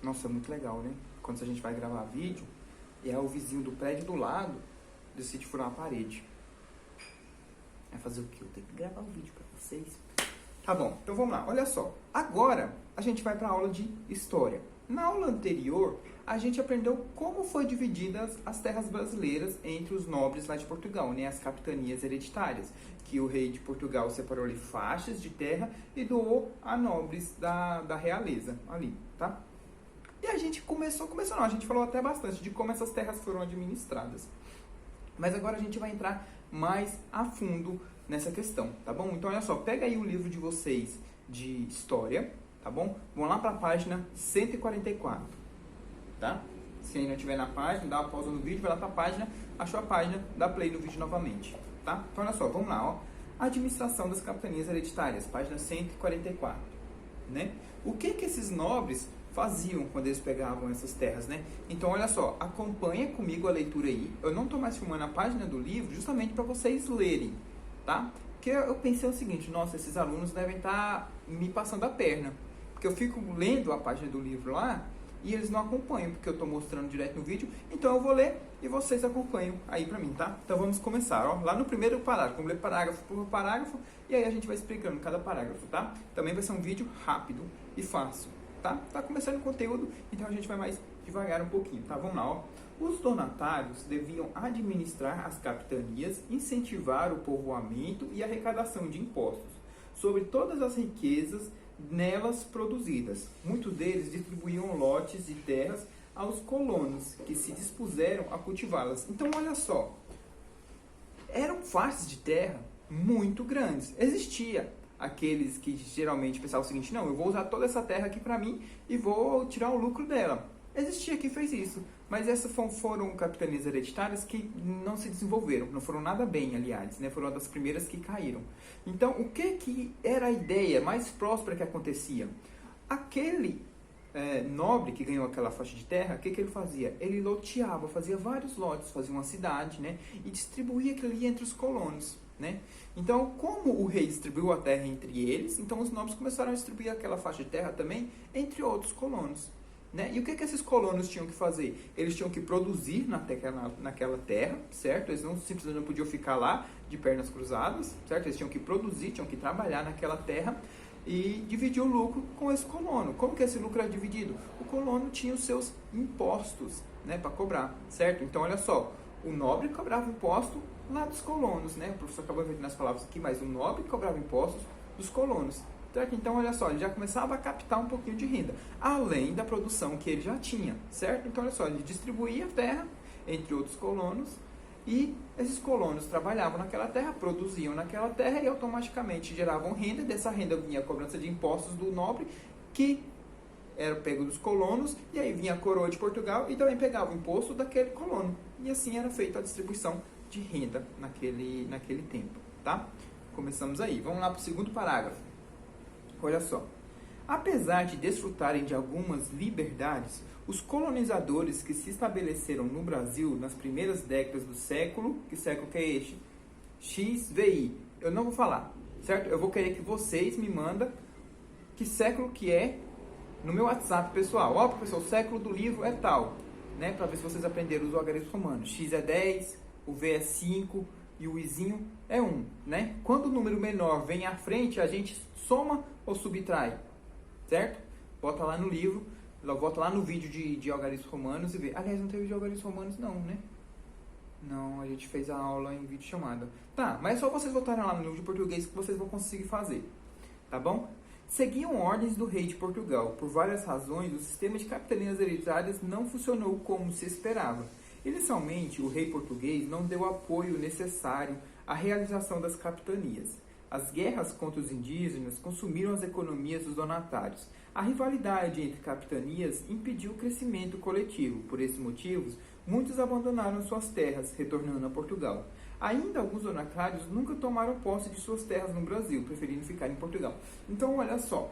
Nossa, é muito legal, né? Quando a gente vai gravar vídeo, e é o vizinho do prédio do lado decide furar uma parede. Vai fazer o quê? Eu tenho que gravar o vídeo pra vocês. Tá bom, então vamos lá. Olha só. Agora, a gente vai pra aula de história. Na aula anterior, a gente aprendeu como foi divididas as terras brasileiras entre os nobres lá de Portugal, né? As capitanias hereditárias, que o rei de Portugal separou ali faixas de terra e doou a nobres da realeza ali, tá? E a gente começou não, a gente falou até bastante de como essas terras foram administradas. Mas agora a gente vai entrar mais a fundo nessa questão, tá bom? Então olha só, pega aí o livro de vocês de história, tá bom? Vão lá para a página 144, tá? Se ainda estiver na página, dá uma pausa no vídeo, vai lá para a página, achou a página, dá play no vídeo novamente, tá? Então olha só, vamos lá, ó. Administração das capitanias hereditárias, página 144, né? O que esses nobres faziam quando eles pegavam essas terras, né? Então, olha só, acompanha comigo a leitura aí. Eu não estou mais filmando a página do livro justamente para vocês lerem, tá? Porque eu pensei o seguinte, nossa, esses alunos devem estar me passando a perna. Porque eu fico lendo a página do livro lá e eles não acompanham, porque eu estou mostrando direto no vídeo. Então, eu vou ler e vocês acompanham aí para mim, tá? Então, vamos começar, ó. Lá no primeiro parágrafo, vamos ler parágrafo por parágrafo e aí a gente vai explicando cada parágrafo, tá? Também vai ser um vídeo rápido e fácil. Tá começando o conteúdo, então a gente vai mais devagar um pouquinho, tá? Vamos lá, ó. Os donatários deviam administrar as capitanias, incentivar o povoamento e arrecadação de impostos sobre todas as riquezas nelas produzidas. Muitos deles distribuíam lotes de terras aos colonos, que se dispuseram a cultivá-las. Então, olha só, eram faixas de terra muito grandes. Existia aqueles que geralmente pensavam o seguinte, não, eu vou usar toda essa terra aqui para mim e vou tirar o lucro dela. Existia quem fez isso, mas essas foram capitanias hereditárias que não se desenvolveram, não foram nada bem, aliás, né? Foram uma das primeiras que caíram. Então, o que era a ideia mais próspera que acontecia? Aquele nobre que ganhou aquela faixa de terra, o que ele fazia? Ele loteava, fazia vários lotes, fazia uma cidade, né? E distribuía aquilo ali entre os colonos, né? Então, como o rei distribuiu a terra entre eles, então os nobres começaram a distribuir aquela faixa de terra também entre outros colonos, né? E o que esses colonos tinham que fazer? Eles tinham que produzir naquela terra, certo? Eles simplesmente não podiam ficar lá de pernas cruzadas, certo? Eles tinham que produzir, tinham que trabalhar naquela terra e dividir o lucro com esse colono. Como que esse lucro era dividido? O colono tinha os seus impostos, né, para cobrar, certo? Então, olha só, o nobre cobrava imposto lá dos colonos, né? O professor acabou inventando as palavras aqui, mas o nobre cobrava impostos dos colonos. Certo? Então, olha só, ele já começava a captar um pouquinho de renda, além da produção que ele já tinha, certo? Então, olha só, ele distribuía a terra entre outros colonos e esses colonos trabalhavam naquela terra, produziam naquela terra e automaticamente geravam renda. Dessa renda vinha a cobrança de impostos do nobre, que era pego dos colonos, e aí vinha a coroa de Portugal e também pegava o imposto daquele colono. E assim era feita a distribuição de renda naquele tempo, tá? Começamos aí. Vamos lá para o segundo parágrafo. Olha só. Apesar de desfrutarem de algumas liberdades, os colonizadores que se estabeleceram no Brasil nas primeiras décadas do século, que século que é este? XVI. Eu não vou falar, certo? Eu vou querer que vocês me mandem que século que é no meu WhatsApp, pessoal. Ó, professor, o século do livro é tal, né? Para ver se vocês aprenderam os algarismos romanos. X é 10, o V é 5 e o Izinho é 1, né? Quando o número menor vem à frente, a gente soma ou subtrai, certo? Bota lá no livro, bota lá no vídeo de algarismos romanos e vê. Aliás, não teve de algarismos romanos não, né? Não, a gente fez a aula em vídeo chamada. Tá, mas é só vocês voltarem lá no livro de português que vocês vão conseguir fazer, tá bom? Seguiam ordens do rei de Portugal. Por várias razões, o sistema de capitanias hereditárias não funcionou como se esperava. Inicialmente, o rei português não deu apoio necessário à realização das capitanias. As guerras contra os indígenas consumiram as economias dos donatários. A rivalidade entre capitanias impediu o crescimento coletivo. Por esses motivos, muitos abandonaram suas terras, retornando a Portugal. Ainda alguns donatários nunca tomaram posse de suas terras no Brasil, preferindo ficar em Portugal. Então, olha só,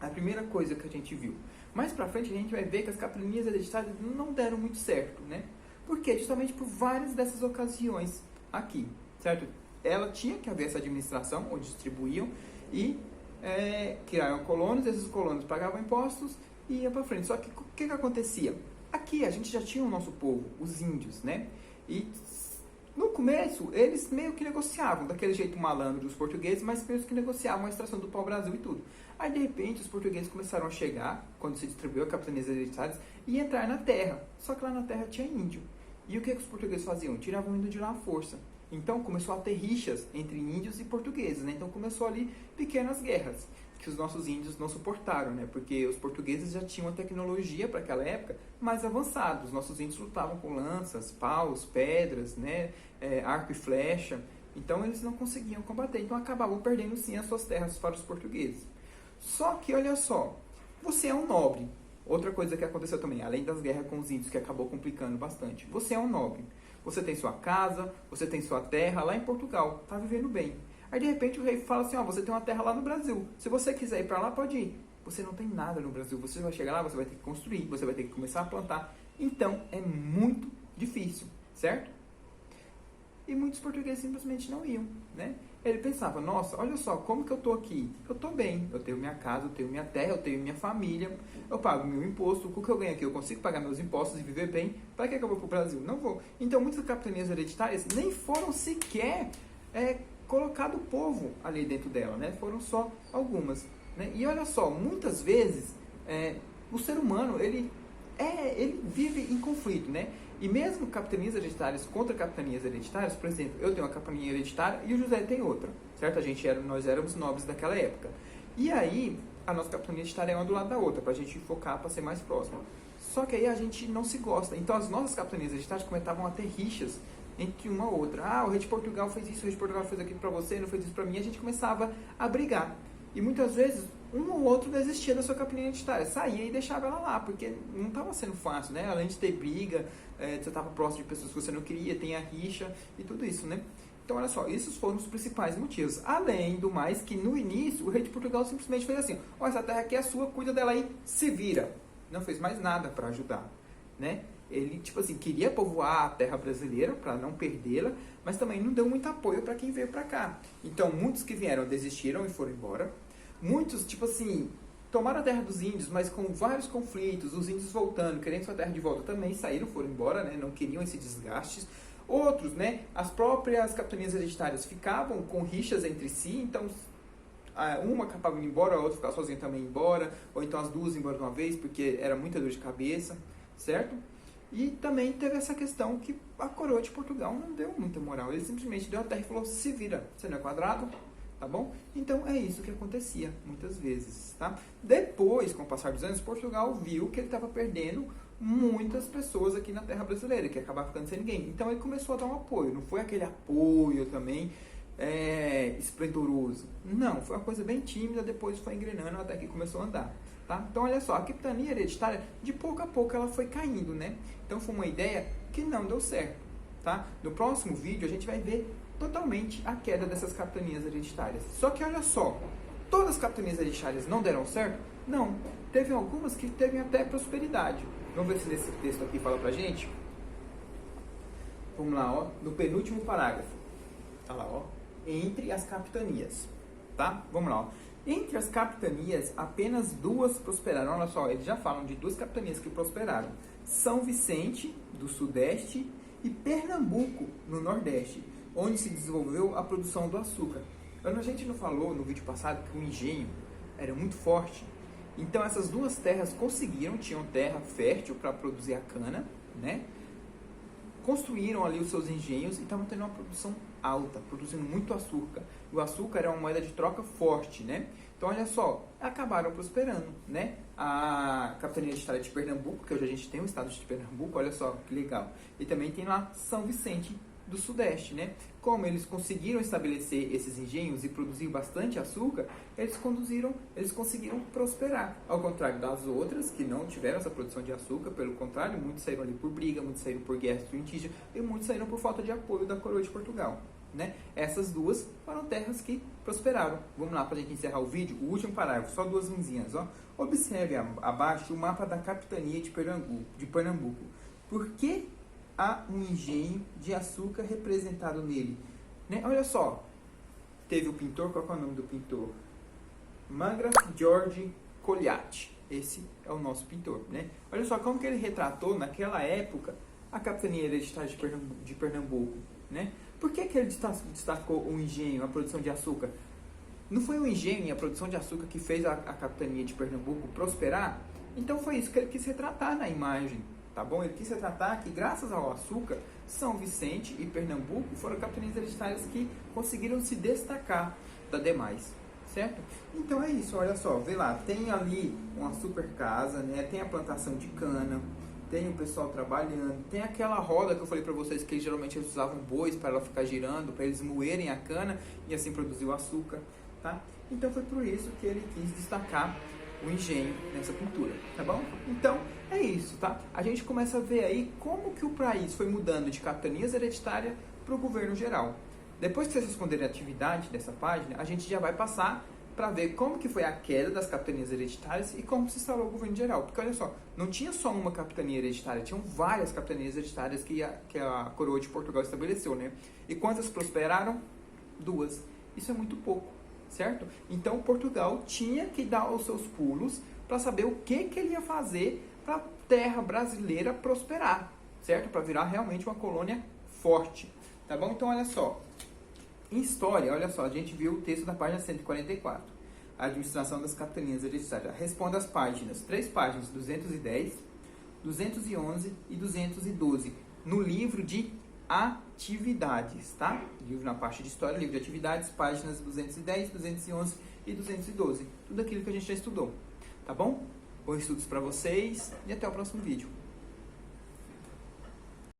a primeira coisa que a gente viu. Mais pra frente a gente vai ver que as capitanias hereditárias não deram muito certo, né? Por quê? Justamente por várias dessas ocasiões aqui, certo? Ela tinha que haver essa administração, onde distribuíam e criaram colonos, esses colonos pagavam impostos e ia para frente. Só que o que acontecia? Aqui a gente já tinha o nosso povo, os índios, né? E no começo eles meio que negociavam, daquele jeito malandro dos portugueses, mas meio que negociavam a extração do pau-brasil e tudo. Aí de repente os portugueses começaram a chegar, quando se distribuiu a capitanias hereditárias, e entrar na terra. Só que lá na terra tinha índio. E o que os portugueses faziam? Tiravam o índio de lá à força. Então começou a ter rixas entre índios e portugueses, né? Então começou ali pequenas guerras que os nossos índios não suportaram, né? Porque os portugueses já tinham a tecnologia para aquela época mais avançada. Os nossos índios lutavam com lanças, paus, pedras, né? Arco e flecha. Então eles não conseguiam combater. Então acabavam perdendo sim as suas terras para os portugueses. Só que olha só, você é um nobre. Outra coisa que aconteceu também, além das guerras com os índios, que acabou complicando bastante. Você é um nobre. Você tem sua casa, você tem sua terra lá em Portugal, tá vivendo bem. Aí de repente o rei fala assim, ó, você tem uma terra lá no Brasil. Se você quiser ir para lá, pode ir. Você não tem nada no Brasil. Você vai chegar lá, você vai ter que construir, você vai ter que começar a plantar. Então é muito difícil, certo? E muitos portugueses simplesmente não iam, né? Ele pensava, nossa, olha só, como que eu tô aqui? Eu tô bem, eu tenho minha casa, eu tenho minha terra, eu tenho minha família, eu pago meu imposto, o que eu ganho aqui? Eu consigo pagar meus impostos e viver bem? Para que eu vou pro Brasil? Não vou. Então, muitas capitanias hereditárias nem foram sequer colocado o povo ali dentro dela, né? Foram só algumas, né? E olha só, muitas vezes, o ser humano, ele vive em conflito, né? E mesmo capitanias hereditárias contra capitanias hereditárias, por exemplo, eu tenho uma capitania hereditária e o José tem outra, certo? Nós éramos nobres daquela época. E aí, a nossa capitania hereditária é uma do lado da outra, para a gente focar, para ser mais próximo. Só que aí a gente não se gosta. Então, as nossas capitanias hereditárias começavam a ter rixas entre uma ou outra. Ah, o rei de Portugal fez isso, o rei de Portugal fez aquilo para você, não fez isso para mim. A gente começava a brigar. E muitas vezes, um ou outro desistia da sua capitania hereditária, saía e deixava ela lá, porque não estava sendo fácil, né? Além de ter briga, você estava próximo de pessoas que você não queria, tem a rixa e tudo isso, né? Então, olha só, esses foram os principais motivos. Além do mais que, no início, o rei de Portugal simplesmente fez assim, ó, essa terra aqui é sua, cuida dela aí, se vira. Não fez mais nada para ajudar, né? Ele, tipo assim, queria povoar a terra brasileira para não perdê-la, mas também não deu muito apoio para quem veio para cá. Então, muitos que vieram desistiram e foram embora. Muitos, tipo assim, tomaram a terra dos índios, mas com vários conflitos, os índios voltando, querendo sua terra de volta, também saíram, foram embora, né? Não queriam esse desgaste. Outros, né? As próprias capitanias hereditárias ficavam com rixas entre si, então uma acabava indo embora, a outra ficava sozinha também embora, ou então as duas embora de uma vez, porque era muita dor de cabeça, certo? E também teve essa questão que a coroa de Portugal não deu muita moral. Ele simplesmente deu a terra e falou, se vira, você não é quadrado, tá bom? Então é isso que acontecia muitas vezes, tá? Depois, com o passar dos anos, Portugal viu que ele estava perdendo muitas pessoas aqui na terra brasileira, que ia acabar ficando sem ninguém. Então ele começou a dar um apoio. Não foi aquele apoio também esplendoroso. Não, foi uma coisa bem tímida, depois foi engrenando até que começou a andar. Tá? Então, olha só, a capitania hereditária, de pouco a pouco, ela foi caindo, né? Então, foi uma ideia que não deu certo, tá? No próximo vídeo, a gente vai ver totalmente a queda dessas capitanias hereditárias. Só que, olha só, todas as capitanias hereditárias não deram certo? Não. Teve algumas que teve até prosperidade. Vamos ver se nesse texto aqui fala pra gente. Vamos lá, ó, no penúltimo parágrafo. Tá lá, ó. Entre as capitanias, tá? Vamos lá, ó. Entre as capitanias, apenas duas prosperaram. Olha só, eles já falam de duas capitanias que prosperaram. São Vicente, do Sudeste, e Pernambuco, no Nordeste, onde se desenvolveu a produção do açúcar. A gente não falou no vídeo passado que o engenho era muito forte. Então, essas duas terras tinham terra fértil para produzir a cana, né? Construíram ali os seus engenhos e estavam tendo uma produção alta, produzindo muito açúcar. E o açúcar era uma moeda de troca forte, né? Então, olha só, acabaram prosperando, né? A capitania hereditária de Pernambuco, que hoje a gente tem o estado de Pernambuco, olha só que legal. E também tem lá São Vicente do Sudeste, né? Como eles conseguiram estabelecer esses engenhos e produzir bastante açúcar, eles conseguiram prosperar. Ao contrário das outras, que não tiveram essa produção de açúcar, pelo contrário, muitos saíram ali por briga, muitos saíram por guerra estudantil e muitos saíram por falta de apoio da coroa de Portugal, né? Essas duas foram terras que prosperaram. Vamos lá para a gente encerrar o vídeo, o último parágrafo, só duas linhazinhas, ó. Observe abaixo o mapa da capitania de Pernambuco. Por que há um engenho de açúcar representado nele? Né? Olha só, teve o pintor, qual é o nome do pintor? Magra George Colliat, esse é o nosso pintor, né? Olha só como que ele retratou, naquela época, a capitania hereditária de Pernambuco, né? Por que ele destacou o engenho, a produção de açúcar? Não foi o engenho e a produção de açúcar que fez a capitania de Pernambuco prosperar? Então foi isso que ele quis retratar na imagem, tá bom? Ele quis retratar que graças ao açúcar, São Vicente e Pernambuco foram capitanias hereditárias que conseguiram se destacar das demais, certo? Então é isso, olha só, vê lá, tem ali uma super casa, né? Tem a plantação de cana, tem o pessoal trabalhando, tem aquela roda que eu falei para vocês que geralmente eles usavam bois para ela ficar girando, para eles moerem a cana e assim produzir o açúcar, tá? Então foi por isso que ele quis destacar o engenho nessa pintura, tá bom? Então é isso, tá? A gente começa a ver aí como que o país foi mudando de capitanias hereditárias para o governo geral. Depois que vocês responderem a atividade dessa página, a gente já vai passar para ver como que foi a queda das capitanias hereditárias e como se instalou o governo geral. Porque olha só, não tinha só uma capitania hereditária, tinham várias capitanias hereditárias que a coroa de Portugal estabeleceu, né? E quantas prosperaram? 2. Isso é muito pouco, certo? Então Portugal tinha que dar os seus pulos para saber o que ele ia fazer para a terra brasileira prosperar, certo? Para virar realmente uma colônia forte, tá bom? Então olha só, em história, olha só, a gente viu o texto da página 144, a administração das capitanias hereditárias. Responde as páginas, 3 páginas, 210, 211 e 212, no livro de atividades, tá? Livro na parte de história, livro de atividades, páginas 210, 211 e 212. Tudo aquilo que a gente já estudou, tá bom? Bons estudos para vocês e até o próximo vídeo.